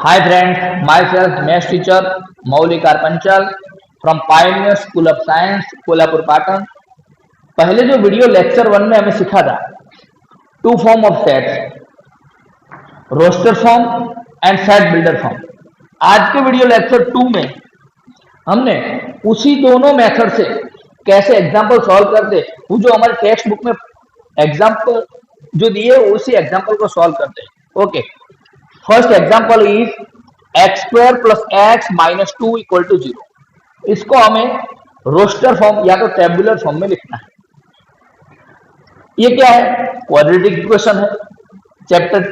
Hi friends, myself Math teacher Maulik Arpanchal from Pioneer School of Science, Kolhapur Patan. पहले जो video lecture 1 में हमें सीखा था two form of sets, roster form and set builder form. आज के वीडियो लेक्चर 2 में हमने उसी दोनों मेथड से कैसे एग्जाम्पल सॉल्व करते, वो जो हमारे टेक्स्ट बुक में एग्जाम्पल जो दिए उसी एग्जाम्पल को सॉल्व करते हैं। Okay, first example is X square plus X minus 2 equal to 0। इसको हमें रोस्टर फॉर्म या तो टेबुलर फॉर्म में लिखना है। ये क्या है? क्वाड्रेटिक इक्वेशन है। चैप्टर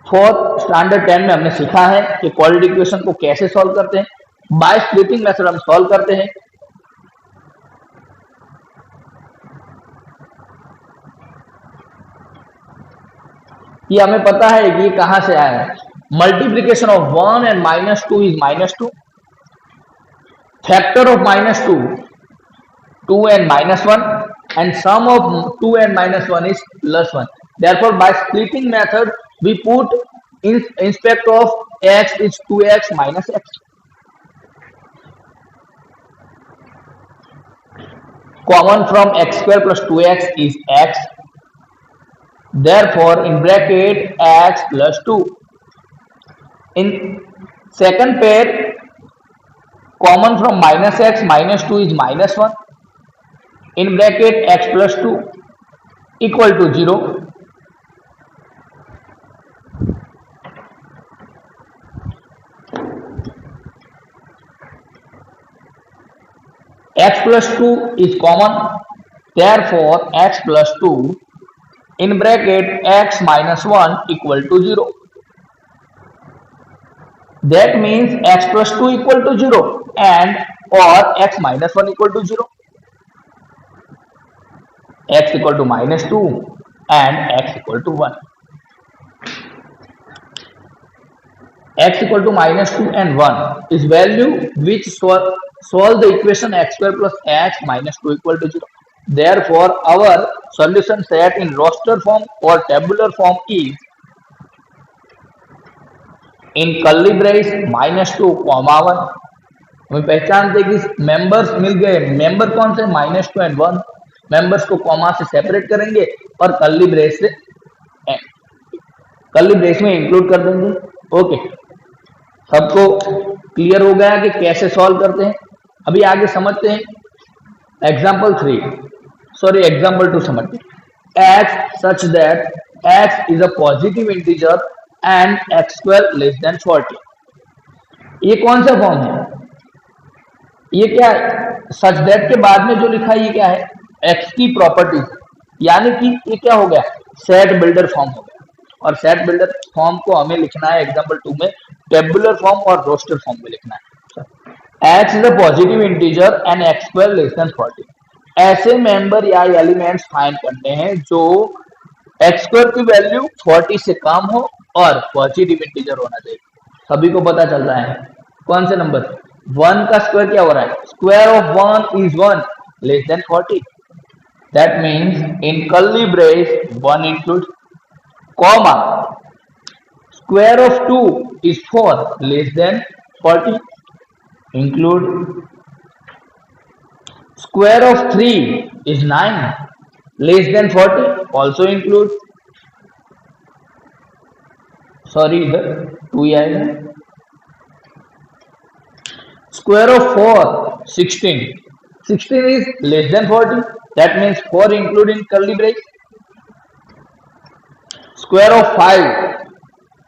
4 स्टैंडर्ड 10 में हमने सीखा है कि क्वाड्रेटिक इक्वेशन को कैसे सॉल्व करते हैं। बाय स्प्लिटिंग मेथड हम सॉल्व करते हैं। ये हमें पता है कि ये कहां से आया है। Multiplication of 1 and minus 2 is minus 2। Factor of minus 2 2 and minus 1, and sum of 2 and minus 1 is plus 1. Therefore, by splitting method, we put in respect of x is 2x minus x. Common from x square plus 2x is x. Therefore, in bracket x plus 2. In second pair, common from minus x minus 2 is minus 1. In bracket x plus 2 equal to 0. X plus 2 is common, therefore x plus 2 in bracket x minus 1 equal to 0. That means x plus 2 equal to 0 and or x minus 1 equal to 0. X equal to minus 2 and x equal to 1. X equal to minus 2 and 1 is value which solve the equation x square plus x minus 2 equal to 0. Therefore, our solution set in roster form or tabular form is in curly brace minus 2 comma 1. हमें पहचानते कि members मिल गए। Member कौन से? Minus 2 and 1। Members को comma से separate करेंगे और कर्ली ब्रेस में इंक्लूड कर देंगे। ओके, सबको क्लियर हो गया कि कैसे सॉल्व करते हैं। अभी आगे समझते हैं एग्जाम्पल 2 समझते हैं। x such that x is a positive integer and x square less than 40। ये कौन सा फॉर्म है? ये क्या है? सच दैट के बाद में जो लिखा है ये क्या है? एक्स की प्रॉपर्टीज, यानी कि ये क्या हो गया? सेट बिल्डर फॉर्म हो गया। और सेट बिल्डर फॉर्म को हमें लिखना है एग्जांपल 2 में टेबुलर फॉर्म और रोस्टर फॉर्म में लिखना है। X is a positive integer and x square less than 40। ऐसे मेंबर या एलिमेंट्स फाइंड करने हैं जो एक्स स्क्वायर की वैल्यू 40 से कम हो और पॉजिटिव इंटीजर होना चाहिए। सभी को पता चल रहा है कौन से नंबर? 1 का स्क्वायर क्या हो रहा है? Square of 1 is 1 less than 40. That means in curly brace 1 includes comma. Square of 2 is 4 less than 40. Include square of 3 is 9 less than 40. Also include. Sorry, इधर 2 ही आएगा। Square of 4 16. 16 is less than 40. That means 4 included in curly brace. Square of 5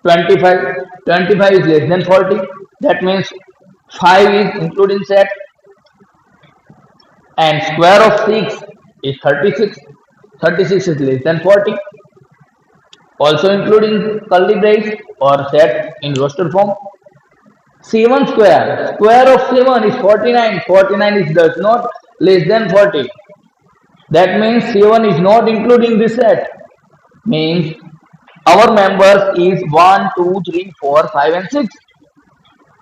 25. 25 is less than 40. That means 5 is included in set. And square of 6 is 36. 36 is less than 40. Also included in curly brace or set in roster form. 7 square. Square of 7 is 49. 49 is does not less than 40. That means 7 is not including this set. Means our members is 1, 2, 3, 4, 5 and 6.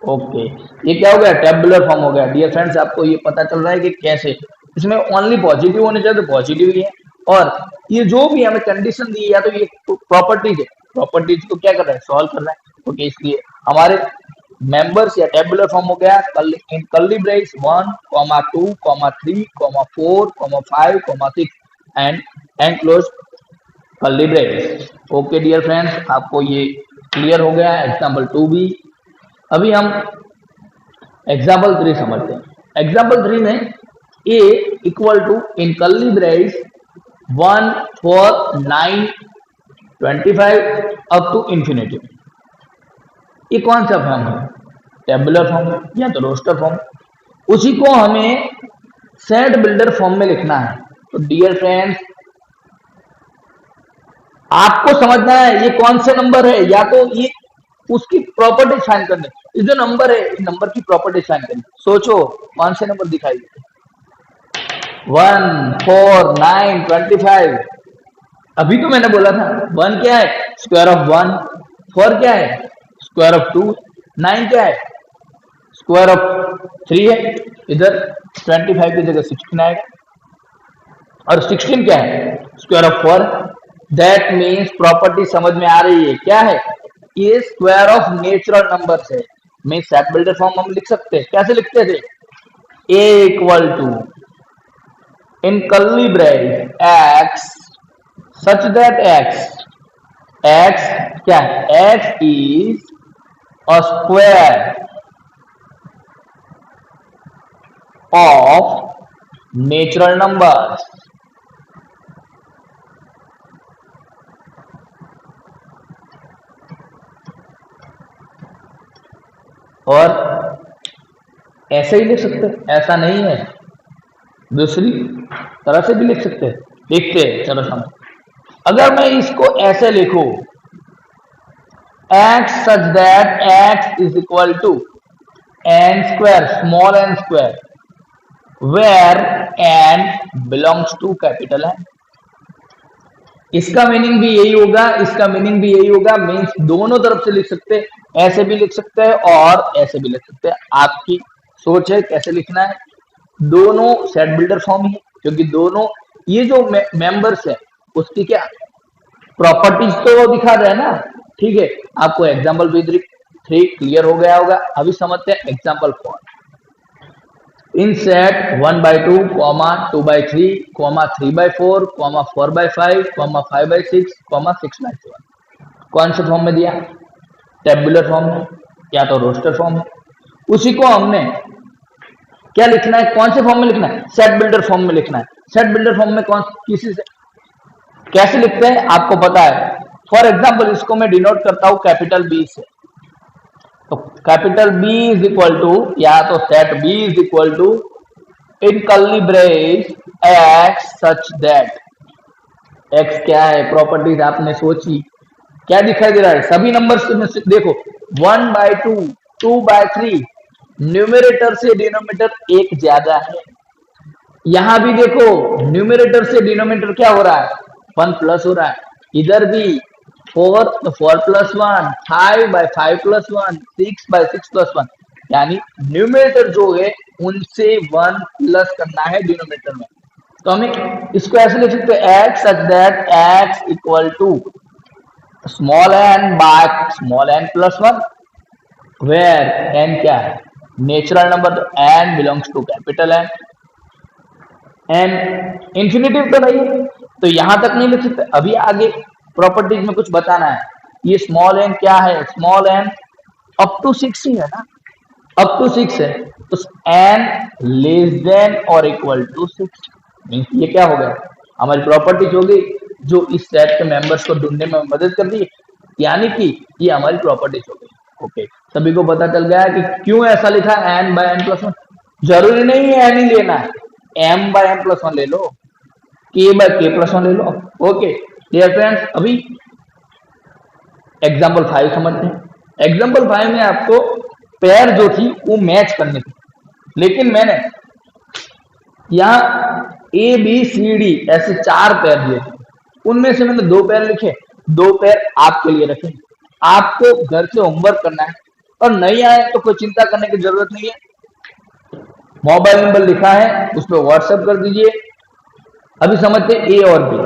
Okay, ये क्या हो गया? Tabular form हो गया। Dear friends, आपको ये पता चल रहा है कि कैसे इसमें ओनली पॉजिटिव होने चाहिए तो पॉजिटिव ही है, और ये जो भी हमें कंडीशन दी है या तो ये प्रॉपर्टीज है, प्रॉपर्टीज को क्या कर रहा है? सॉल्व कर रहा है। ओके, इसलिए हमारे मेंबर्स या टेबुलर फॉर्म हो गया in curly brace 1, 2, 3, 4, 5, 6 and close curly brace. Okay dear friends, आपको ये क्लियर हो गया एग्जाम्पल 2 भी। अभी हम एग्जाम्पल 3 समझते हैं। एग्जाम्पल 3 में a equal to in curly brace 1 4 9 25 up to infinity. ये कौन सा फॉर्म है? टेबुलर फॉर्म या तो रोस्टर फॉर्म। उसी को हमें सेट बिल्डर फॉर्म में लिखना है। तो डियर फ्रेंड्स, आपको समझना है ये कौन से नंबर है, या तो ये उसकी प्रॉपर्टी फाइंड करनी। ये जो नंबर है, इस नंबर की प्रॉपर्टी फाइंड करनी। सोचो कौन से नंबर दिखाई देते? 1 4 9 25। अभी तो मैंने बोला था 1 क्या है? Square of 1। 4 क्या है? Square of 2। 9 क्या है? स्क्वायर ऑफ 3 है। इधर 25 की जगह 16 आएगा। और 16 क्या है? Square of 4। That means property समझ में आ रही है क्या है? ये स्क्वायर ऑफ नेचुरल नंबर है। मैं सेट बिल्डर फॉर्म हम लिख सकते हैं। कैसे लिखते थे? A equal to in curly bracket x such that x क्या है? x is a square of natural numbers. और ऐसे ही लिख सकते हैं, ऐसा नहीं है, दूसरी तरह से भी लिख सकते हैं। लिखते हैं, चलो समझ। अगर मैं इसको ऐसे लिखूं x such that x is equal to n square small n square where n belongs to capital N। इसका मीनिंग भी यही होगा, इसका मीनिंग भी यही होगा। मीन्स दोनों तरफ से लिख सकते हैं, ऐसे भी लिख सकते हैं और ऐसे भी लिख सकते हैं। आपकी सोच है कैसे लिखना है। दोनों सेट बिल्डर फॉर्म ही, क्योंकि दोनों ये जो मेंबर्स है उसकी क्या प्रॉपर्टीज तो दिखा रहे हैं ना। ठीक है, आपको एग्जाम्पल भी 3 क्लियर हो गया होगा। अभी समझते हैं एग्जाम्पल 4। इन सेट 1/2, 2/3, 3/4, 4/5, 5/6, 6/7 कौन से फॉर्म में दिया? टेबुलर फॉर्म में या तो रोस्टर फॉर्म में। उसी को हमने क्या लिखना है? कौन से फॉर्म में लिखना है? सेट बिल्डर फॉर्म में लिखना है। सेट बिल्डर फॉर्म में कौन किसी से कैसे लिखते हैं आपको पता है। फॉर एग्जाम्पल इसको मैं डिनोट करता हूं कैपिटल बी से। तो capital B is equal to, या तो set B is equal to in curly brace X such that. X क्या है? प्रॉपर्टीज आपने सोची, क्या दिखाई दे रहा है? सभी नंबर्स में से देखो 1/2, 2/3 न्यूमरेटर से डिनोमिनेटर एक ज्यादा है। यहां भी देखो न्यूमरेटर से डिनोमिनेटर क्या हो रहा है? 1 प्लस हो रहा है। इधर भी 4 तो 4 प्लस 1, 5/5 प्लस 1, 6/6 प्लस 1, यानी न्यूमरेटर जो है उनसे 1 प्लस करना है डिनोमिनेटर में। तो हमें इसको ऐसे लिख सकते हैं X such that X equal to small N by small N plus 1 where N क्या है? नेचुरल नंबर, तो N belongs to capital N. N infinitive तो नहीं है, तो यहां तक नहीं लिख सकते। अभी आगे प्रॉपर्टीज में कुछ बताना है। ये स्मॉल एन क्या है? स्मॉल एन अप टू 6 ही है ना, अप टू 6 है। तो एन लेस देन और इक्वल टू 6 मीन्स ये क्या हो गया? हमारी प्रॉपर्टीज हो गई जो इस सेट के मेंबर्स को ढूंढने में मदद कर दी, यानी कि ये हमारी प्रॉपर्टीज हो गई। ओके, सभी को पता चल गया कि क्यों ऐसा लिखा एन बाय एन प्लस 1। जरूरी नहीं है एन ही लेना है, एम बाय एम प्लस 1 ले लो, के बाय के प्लस 1 ले लो। ओके डियर फ्रेंड्स, अभी एग्जाम्पल 5 समझते हैं। एग्जाम्पल 5 में आपको पेयर जो थी वो मैच करनी थी, लेकिन मैंने यहाँ ए बी सी डी ऐसे 4 पेयर दिए थे, उनमें से मैंने 2 पेयर लिखे, 2 पेयर आपके लिए रखे। आपको घर से होमवर्क करना है, और नहीं आए तो कोई चिंता करने की जरूरत नहीं है। मोबाइल नंबर लिखा है उस पर व्हाट्सएप कर दीजिए। अभी समझते ए और बी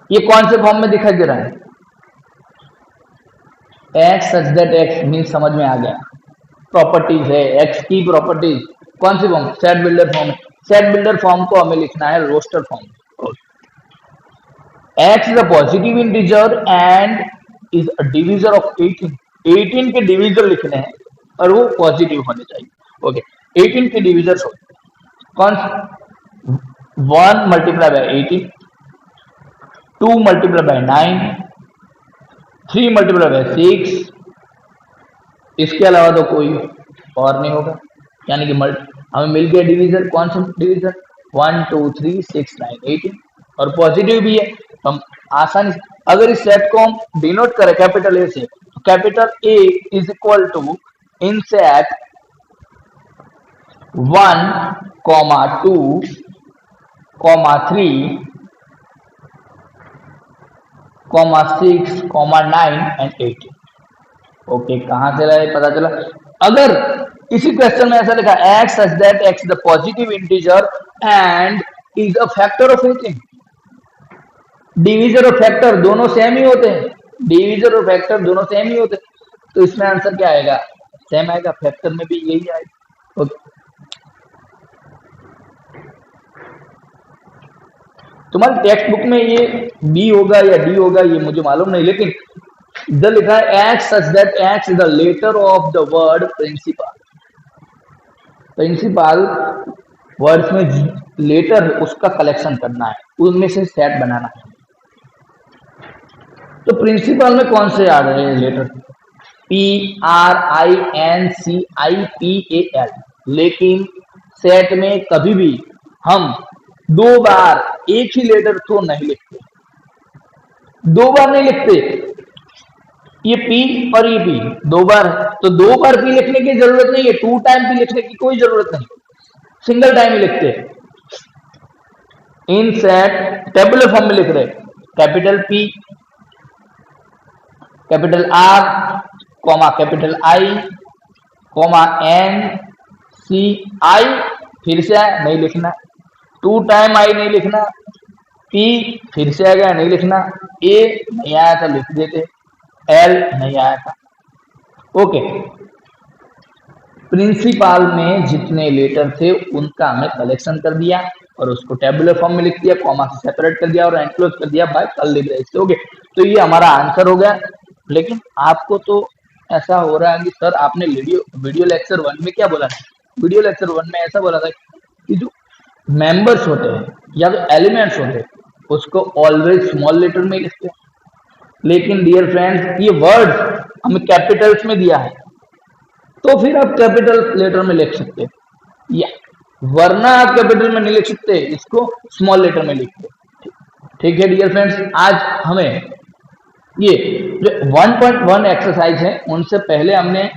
ये कौन से फॉर्म में दिखाई दे रहा है? X such that x mean समझ में आ गया, प्रॉपर्टीज है एक्स की प्रॉपर्टीज। कौन सी form? Set builder form. Set builder form को हमें लिखना है roster form. X is a positive integer and is a divisor of 18। 18 के डिवीजर लिखने हैं और वो पॉजिटिव होने चाहिए। ओके, 18 के डिवीजर्स होते हैं कौन? 1 multiply by 18, 2 multiply by 9, 3 multiply by 6, इसके अलावा तो कोई और नहीं होगा। यानी कि हमें मिल गया डिवीजर। कौन सा डिवीजर? 1 2 3 6 9 18, और पॉजिटिव भी है। हम आसानी से अगर इस सेट को हम डिनोट करें कैपिटल ए से, तो capital A is equal to in set 1 2 3 6 9 and 18। Okay, कहां से रहे पता चला। अगर इसी क्वेश्चन में ऐसा लिखा x such that x the positive integer and is a factor of 18, divisor और फैक्टर दोनों सेम ही होते हैं, डिवीजर और फैक्टर दोनों सेम ही होते हैं, तो इसमें आंसर क्या आएगा? सेम आएगा। फैक्टर में भी यही आएगा। ओके, तुम्हारी टेक्स्ट बुक में ये बी होगा या डी होगा ये मुझे मालूम नहीं, लेकिन इधर लिखा है X such that X is the letter of the word principle. Principle words में लेटर उसका कलेक्शन करना है, उनमें से सेट बनाना है। तो प्रिंसिपल में कौन से आ रहे हैं लेटर? PRINCIPAL। लेकिन सेट में कभी भी हम दो बार एक ही लेटर तो नहीं लिखते, दो बार नहीं लिखते। ये पी और ये पी दो बार है, तो दो बार पी लिखने की जरूरत नहीं है, 2 टाइम पी लिखने की कोई जरूरत नहीं, सिंगल टाइम ही लिखते। इन सेट टेबुलर फॉर्म में लिख रहे, capital P, capital R, comma capital I, comma N C I, फिर से नहीं लिखना, 2 टाइम आई नहीं लिखना, पी फिर से आ गया नहीं लिखना, ए नहीं आया था लिख देते, एल नहीं आया था। ओके, प्रिंसिपल में जितने लेटर थे उनका हमें कलेक्शन कर दिया और उसको टेबुलर फॉर्म में लिख दिया, कॉमा से सेपरेट कर दिया और एनक्लोज कर दिया बाय कर्ली ब्रेस। ओके, तो ये हमारा आंसर हो गया। लेकिन आपको तो ऐसा हो रहा है कि सर आपने वीडियो लेक्चर 1 में क्या बोला था? वीडियो लेक्चर 1 में ऐसा बोला था कि जो मेंबर्स होते हैं या जो एलिमेंट्स होते हैं उसको ऑलवेज स्मॉल लेटर में लिखते हैं। लेकिन डियर फ्रेंड्स, ये वर्ड हमें कैपिटल्स में दिया है, तो फिर आप कैपिटल लेटर में लिख सकते हैं, या वरना आप कैपिटल में नहीं लिख सकते, इसको स्मॉल लेटर में लिखते। ठीक है डियर फ्रेंड्स, आज हमें ये जो 1.1 एक्सरसाइज है उनसे पहले हमने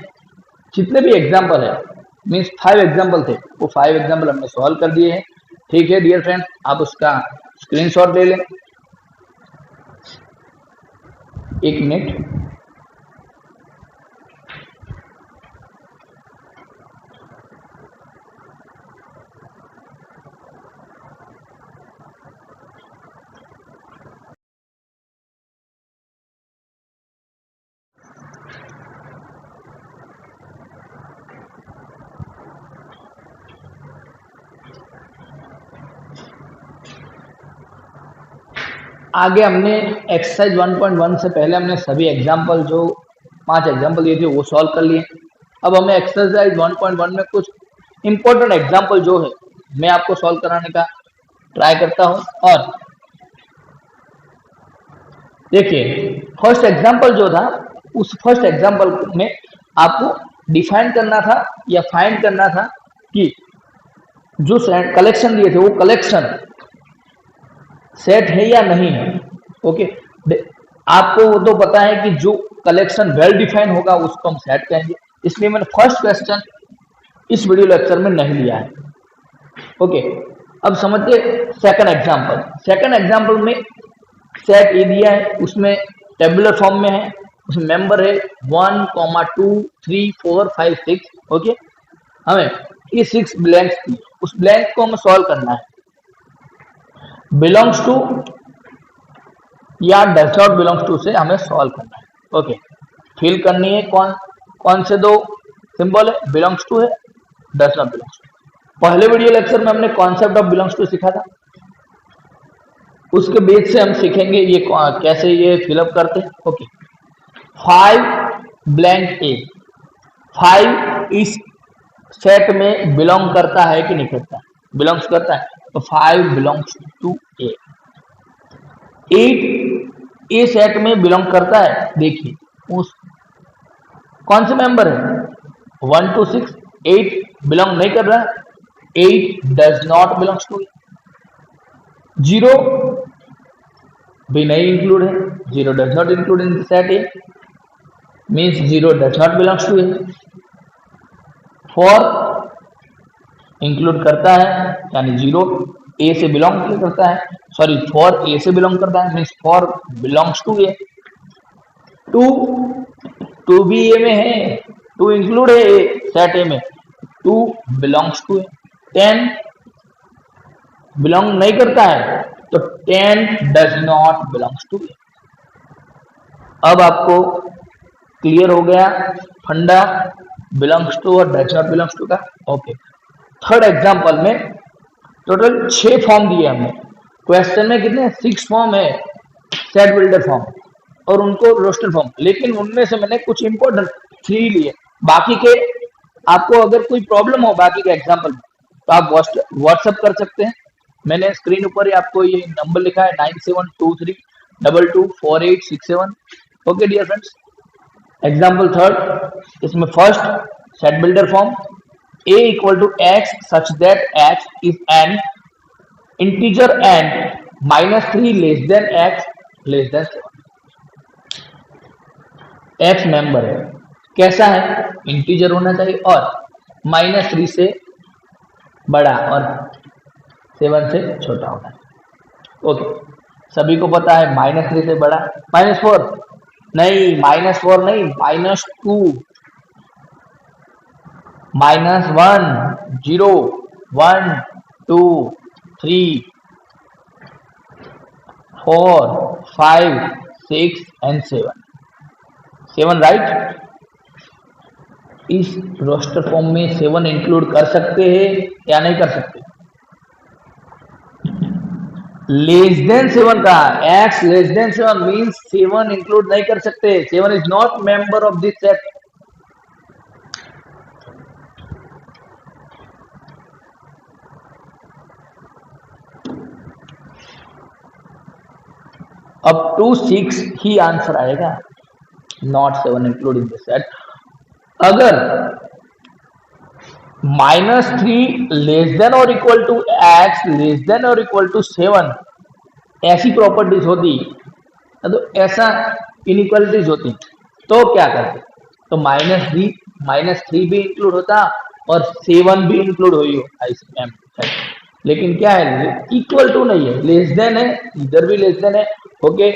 जितने भी एग्जाम्पल है मीन्स 5 एग्जाम्पल थे, वो 5 एग्जाम्पल हमने सॉल्व कर दिए हैं। ठीक है डियर फ्रेंड्स, आप उसका स्क्रीनशॉट ले लें। 1 मिनट। आगे हमने एक्सरसाइज 1.1 से पहले हमने सभी एग्जाम्पल जो 5 एग्जाम्पल दिए थे वो सॉल्व कर लिए। अब हमें एक्सरसाइज 1.1 में कुछ इंपॉर्टेंट एग्जाम्पल जो है मैं आपको सॉल्व कराने का ट्राई करता हूं। और देखिए, फर्स्ट एग्जाम्पल जो था उस फर्स्ट एग्जाम्पल में आपको डिफाइन करना था या फाइंड करना था कि जो कलेक्शन दिए थे वो कलेक्शन सेट है या नहीं है। ओके, आपको वो तो पता है कि जो कलेक्शन वेल डिफाइन होगा उसको हम सेट कहेंगे, इसलिए मैंने फर्स्ट क्वेश्चन इस वीडियो लेक्चर में नहीं लिया है। ओके, अब समझते सेकंड एग्जांपल। सेकंड एग्जांपल में सेट ए दिया है, उसमें टेबुलर फॉर्म में है, उसमें मेंबर है 1, 2, 3, 4, 5, 6। ओके, हमें ये 6 ब्लैंक्स थी, उस ब्लैंक को हमें सॉल्व करना है। बिलोंग्स टू या डज नॉट बिलोंग्स टू से हमें सॉल्व करना है। ओके, फिल करनी है। कौन कौन से दो सिंबल है? बिलोंग्स टू है, डज नॉट बिलोंग्स टू। पहले वीडियो लेक्चर में हमने कॉन्सेप्ट ऑफ बिलोंग्स टू सीखा था, उसके बेस से हम सीखेंगे ये कैसे ये फिलअप करते हैं। ओके, 5 ब्लैंक ए, 5 इस सेट में बिलोंग करता है कि नहीं करता? बिलोंग्स करता है, तो 5 belongs to A. 8 A set में बिलोंग करता है। देखिए उस कौन से मेंबर है? 1 to 6, 8 बिलोंग नहीं कर रहा है। 8 does not belongs to A. 0 भी नहीं इंक्लूड है, 0 does not include in set A, means 0 does not belongs to A. 4 include करता है, यानी 0 ए से बिलोंग करता है, सॉरी 4 ए से बिलोंग करता है, मीन्स 4 बिलोंग्स टू ए। 2 भी ए में है, 2 इंक्लूड है सेट ए में, 2 बिलोंग्स टू ए। 10 बिलोंग नहीं करता है, तो 10 डज नॉट बिलोंग्स टू ए। अब आपको क्लियर हो गया फंडा बिलोंग्स टू और डज नॉट बिलोंग्स टू का। ओके, थर्ड एग्जांपल में टोटल 6 फॉर्म दिए हमने। क्वेश्चन में कितने? 6 फॉर्म है सेट बिल्डर फॉर्म और उनको रोस्टर फॉर्म, लेकिन उनमें से मैंने कुछ इंपॉर्टेंट 3 लिए। बाकी के आपको अगर कोई प्रॉब्लम हो बाकी के एग्जांपल में तो आप व्हाट्सएप कर सकते हैं। मैंने स्क्रीन ऊपर ही आपको ये नंबर लिखा है 9723224867। Okay dear friends, example third, इसमें first set builder form a equal to x such that x is an integer and -3 less than x less than 7। x member है, कैसा है? इंटीजर होना चाहिए और -3 से बड़ा और 7 से छोटा होना है। ओके, सभी को पता है -3 से बड़ा, -4 नहीं, -4 नहीं, -2, -1, 0, 1, 2, 3, 4, 5, 6 and 7। 7 राइट? इस रोस्टर फॉर्म में 7 इंक्लूड कर सकते हैं या नहीं कर सकते? लेस देन 7 का, x less than 7 means 7 include नहीं कर सकते। 7 is not member of this set. Up to 6 ही आंसर आएगा, not 7 include in this set. अगर -3 लेस देन और equal to x less than और इक्वल टू 7 ऐसी प्रॉपर्टीज होती, तो ऐसा इनइक्वालिटीज होती, तो क्या करते? तो -3 भी इंक्लूड होता और 7 भी इंक्लूड हुई हो। लेकिन क्या है? इक्वल टू नहीं है, लेस देन है, इधर भी लेस देन है। Okay,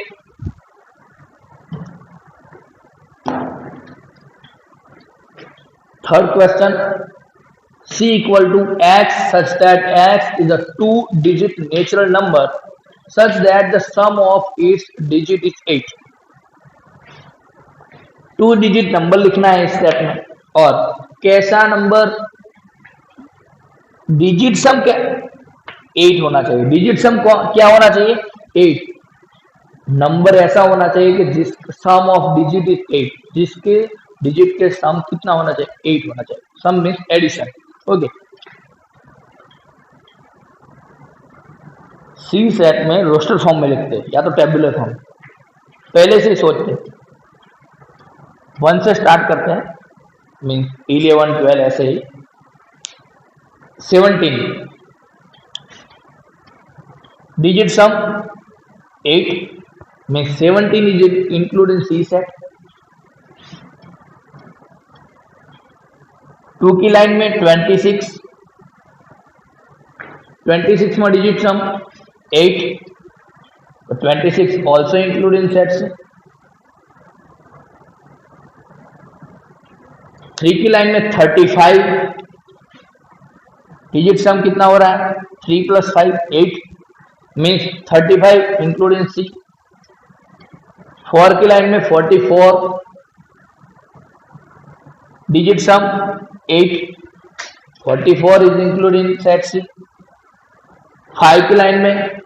third question, c equal to x such that x is a 2-digit natural number such that the sum of its digit is 8। 2 digit number लिखना है इस step में, और कैसा नंबर? डिजिट सम क्या? 8 होना चाहिए। डिजिट सम क्या होना चाहिए? 8। नंबर ऐसा होना चाहिए कि जिस सम ऑफ डिजिट इज 8, जिसके डिजिट के सम कितना होना चाहिए? 8 होना चाहिए। सम मीन्स एडिशन। ओके, सी सेट में रोस्टर फॉर्म में लिखते हैं या तो टेबुलर फॉर्म, पहले से सोचते हैं। 1 से स्टार्ट करते हैं, मीन्स 11, 12 ऐसे ही। 17 digit sum 8 means 17 is include in C set. 2 की लाइन में 26 में डिजिट सम 8, तो 26 ऑल्सो इंक्लूड इन सेट से। 3 की लाइन में 35 डिजिट सम कितना हो रहा है? 3 + 5 8 मीन्स 35 इंक्लूड इन सी। 4 की लाइन में 44 digit sum 8, 44 is include in set C. 5 की लाइन में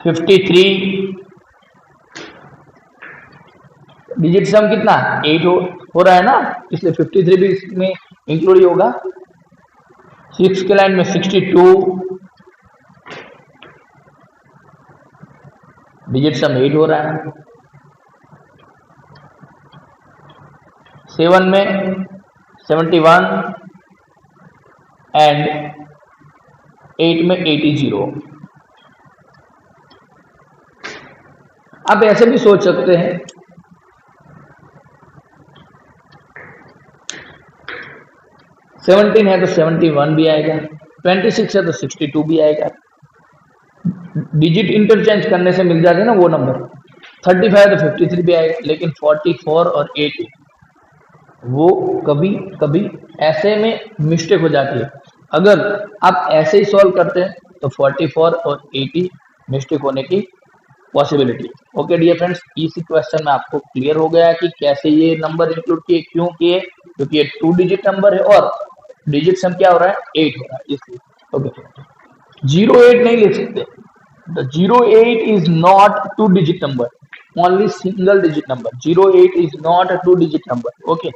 53, डिजिट सम कितना 8 हो रहा है ना, इसलिए 53 भी इसमें इंक्लूड ही होगा। 6 की लाइन में 62, डिजिट सम 8 हो रहा है। 7 में 71 एंड 8 में 80। आप ऐसे भी सोच सकते हैं, सेवनटीन है तो 71 भी आएगा, 26 है तो 62 भी आएगा। डिजिट इंटरचेंज करने से मिल जाते हैं ना वो नंबर। 35 है तो 53 भी आएगा, लेकिन 44 और 80 वो कभी कभी ऐसे में मिस्टेक हो जाती है। अगर आप ऐसे ही सॉल्व करते हैं तो 44 और 80 मिस्टेक होने की पॉसिबिलिटी। ओके डियर फ्रेंड्स, इसी क्वेश्चन में आपको क्लियर हो गया कि कैसे ये नंबर इंक्लूड किए, क्यों किए, क्योंकि ये 2 डिजिट नंबर है और डिजिट सम क्या हो रहा है 8 हो रहा है इसलिए। ओके 08 नहीं लिख सकते, the 08 is not 2 digit number, only single digit number. 08 is not a 2 digit number. Okay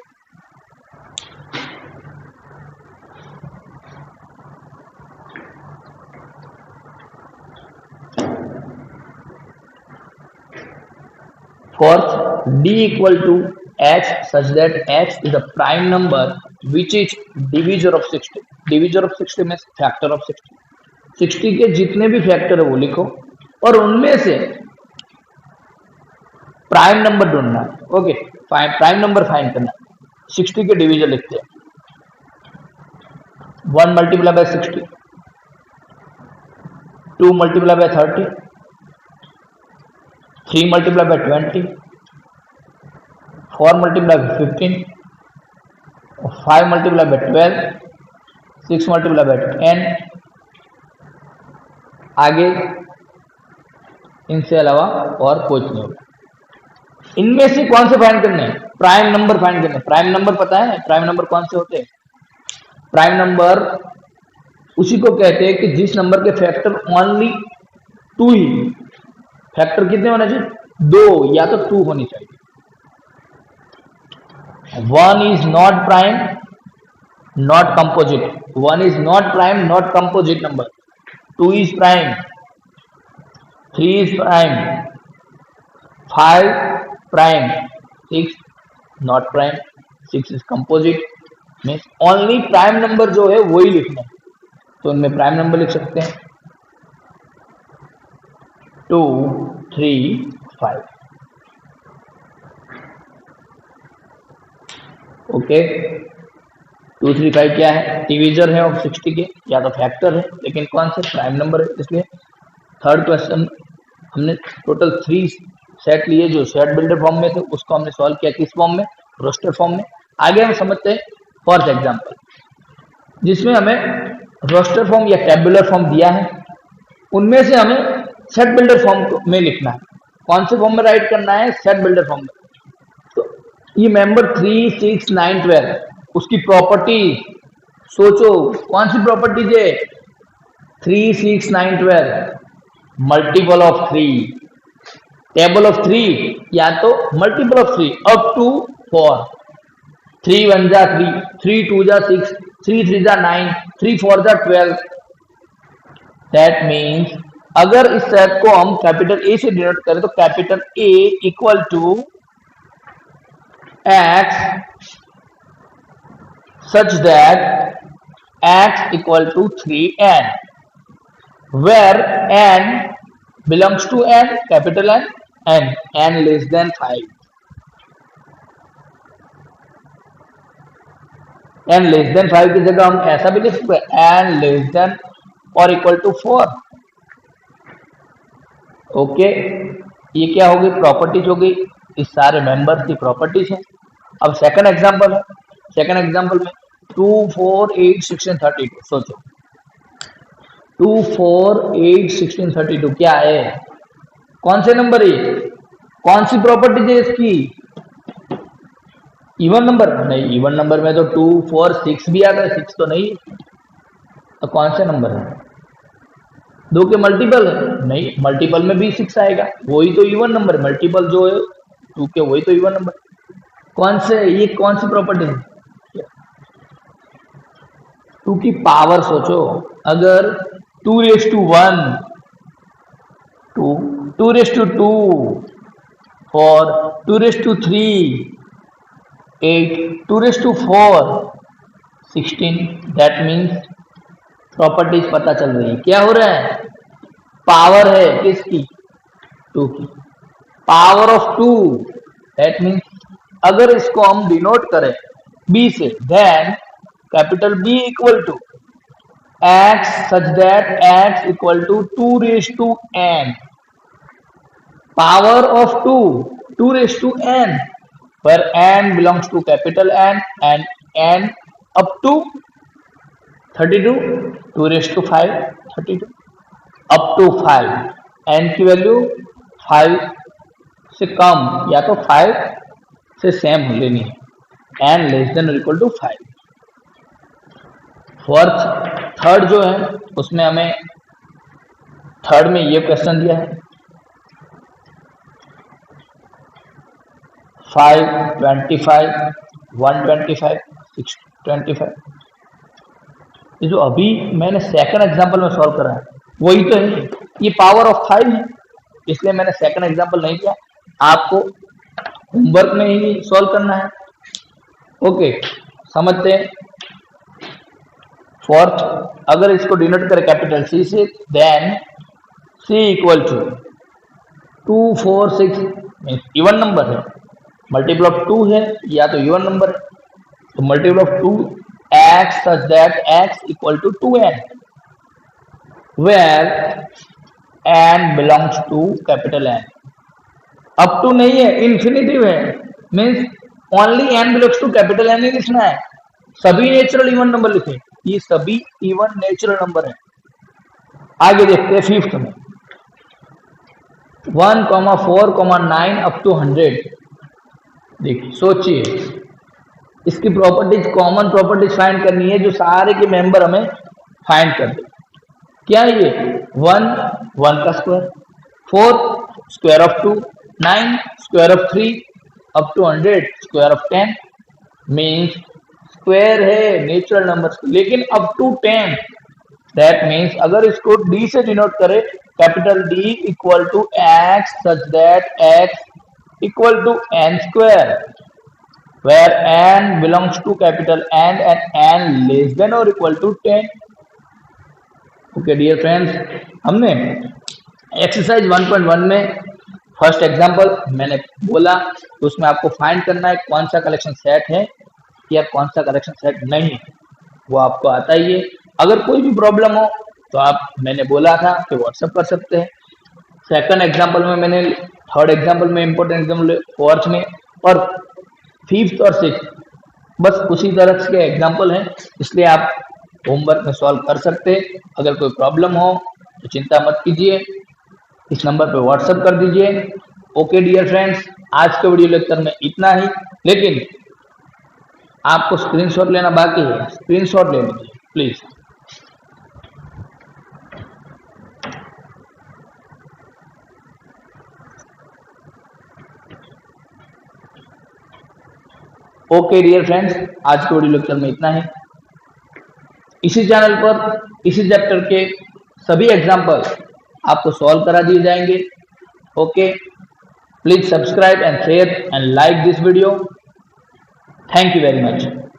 Fourth, D equal to H such that H is a prime number which is divisor of 60. Divisor of 60 means factor of 60. 60 के जितने भी factor है वो लिखो और उनमें से prime number ढूंढना है। ओके प्राइम नंबर फाइंड करना है। 60 के डिविजर लिखते हैं, 1 multiply by 60, 2 multiply by 30, 3 multiply by 20, 4 multiply by 15, 5 multiply by 12, 6 multiply by 10। आगे इनसे अलावा और कुछ नहीं होगा। इनमें से कौन से फाइंड करने हैं? प्राइम नंबर फाइंड करने। प्राइम नंबर पता है प्राइम नंबर कौन से होते हैं? प्राइम नंबर उसी को कहते हैं कि जिस नंबर के फैक्टर ओनली 2 ही, फैक्टर कितने होने चाहिए? 2 या तो 2 होनी चाहिए। 1 is not prime, not composite. 1 is not prime, not composite number. 2 is prime, 3 is prime, 5 prime, 6 not prime, 6 is composite. Means only prime number जो है वही लिखना है, तो उनमें प्राइम नंबर लिख सकते हैं 2, 3, 5। ओके 2, 3, 5 क्या है? डिविजर है ऑफ 60 के, या तो फैक्टर है, लेकिन कौन से? प्राइम नंबर है। इसलिए थर्ड क्वेश्चन हमने टोटल 3 सेट लिए जो सेट बिल्डर फॉर्म में थे, उसको हमने सॉल्व किया किस फॉर्म में? रोस्टर फॉर्म में। आगे हम समझते हैं फोर्थ एग्जाम्पल, जिसमें हमें रोस्टर फॉर्म या टेबुलर फॉर्म दिया है, उनमें से हमें सेट बिल्डर फॉर्म में लिखना है। कौन से फॉर्म में राइट करना है? सेट बिल्डर फॉर्म में। तो ये मेंबर 3, 6, 9, 12 उसकी प्रॉपर्टी सोचो, कौन सी प्रॉपर्टीज है? 3, 6, 9, 12 मल्टीपल ऑफ 3, टेबल ऑफ 3 या तो मल्टीपल ऑफ 3 अप टू 4। 3 1 जा 3, 3 2 जा 6, 3 3 जा 9, 3 4 जा 12। दैट मीन्स अगर इस सेट को हम कैपिटल ए से डिनोट करें तो capital A equal to x such that x equal to 3n, where n belongs to n, capital N, and n less than 5. n less than 5 की जगह हम ऐसा भी लिख सकते हैं n less than or equal to 4। Okay ये क्या हो गई? प्रॉपर्टीज हो गई, इस सारे मेंबर्स की प्रॉपर्टीज है। अब सेकंड एग्जांपल है, सेकंड एग्जांपल में 2, 4, 8, 16, 32। सोचो 2, 4, 8, 16, 32 क्या है? कौन से नंबर है? कौन सी प्रॉपर्टीज है इसकी? इवन नंबर नहीं, इवन नंबर में तो 2 4 6 भी आता है, 6 तो नहीं। तो कौन से नंबर है? 2 के मल्टीपल है नहीं, मल्टीपल में भी 6 आएगा, वही तो इवन नंबर। मल्टीपल जो है 2 के वही तो इवन नंबर। कौन से, ये कौन सी प्रॉपर्टी है? 2 की पावर सोचो, अगर 2:1 2:2 4 2:3 8 2:4 16, दैट मीन्स प्रॉपर्टीज पता चल रही है। क्या हो रहा है? पावर है किसकी? 2 की। पावर ऑफ 2, दैट मीन्स अगर इसको हम डिनोट करें b से, then capital B equal to x such that x equal to 2:n, power of 2:n, where n belongs to capital N and n up to 32, 2:5 32 up to 5, n की value 5 से कम या तो 5 से same हो लेनी है, n less than और equal to 5। Third जो है उसमें हमें थर्ड में ये क्वेश्चन दिया है 5 25 125 625। ये जो अभी मैंने सेकंड एग्जांपल में सॉल्व करा है वही तो है, ये पावर ऑफ 5 है, इसलिए मैंने सेकंड एग्जांपल नहीं किया। आपको होमवर्क में ही सॉल्व करना है। ओके, समझते हैं। फोर्थ, अगर इसको डिनोट करें कैपिटल C से, then C equal to 2 4 6 means even number है, मल्टीपल ऑफ 2 है या तो इवन नंबर है, तो multiple of 2 x such that x equal to 2n, where n belongs to capital N। अब टू नहीं है, इन्फिनिटिव है, means only n belongs to capital N ही लिखना है। सभी नेचुरल इवन नंबर लिखे, ये सभी इवन नेचुरल नंबर है। आगे देखते हैं फिफ्थ में 1, 4, 9 अप टू 100। देखिए सोचिए, इसकी प्रॉपर्टीज, कॉमन प्रॉपर्टीज फाइंड करनी है जो सारे के मेंबर हमें फाइंड कर दे। क्या है ये? 1 का square, 4 square of 2, 9 square of 3 up to 100 square of 10, means square है नेचुरल नंबर, लेकिन अप टू 10, दैट मीन्स अगर इसको d से डिनोट करें, capital D equal to x such that x equal to n square, where n belongs to capital N and n less than or equal to 10। Okay dear friends, हमने exercise 1.1 में first example मैंने बोला, तो उसमें आपको find करना है कौन सा कलेक्शन सेट है या कौन सा कलेक्शन सेट नहीं है, वो आपको आता ही है। अगर कोई भी प्रॉब्लम हो तो आप, मैंने बोला था कि व्हाट्सएप कर सकते हैं। सेकंड एग्जांपल में मैंने, थर्ड एग्जांपल में इंपॉर्टेंट एग्जांपल, फोर्थ में, और फिफ्थ और सिक्स बस उसी तरह के एग्जाम्पल हैं, इसलिए आप होमवर्क में सॉल्व कर सकते हैं। अगर कोई प्रॉब्लम हो तो चिंता मत कीजिए, इस नंबर पे व्हाट्सएप कर दीजिए। ओके डियर फ्रेंड्स, आज के वीडियो लेक्चर में इतना ही, लेकिन आपको स्क्रीनशॉट लेना बाकी है, स्क्रीनशॉट ले लीजिए प्लीज। ओके डियर फ्रेंड्स, आज के वीडियो लेक्चर में इतना है। इसी चैनल पर इसी चैप्टर के सभी एग्जाम्पल आपको सॉल्व करा दिए जाएंगे। Okay, please subscribe and share and like this video. Thank you very much.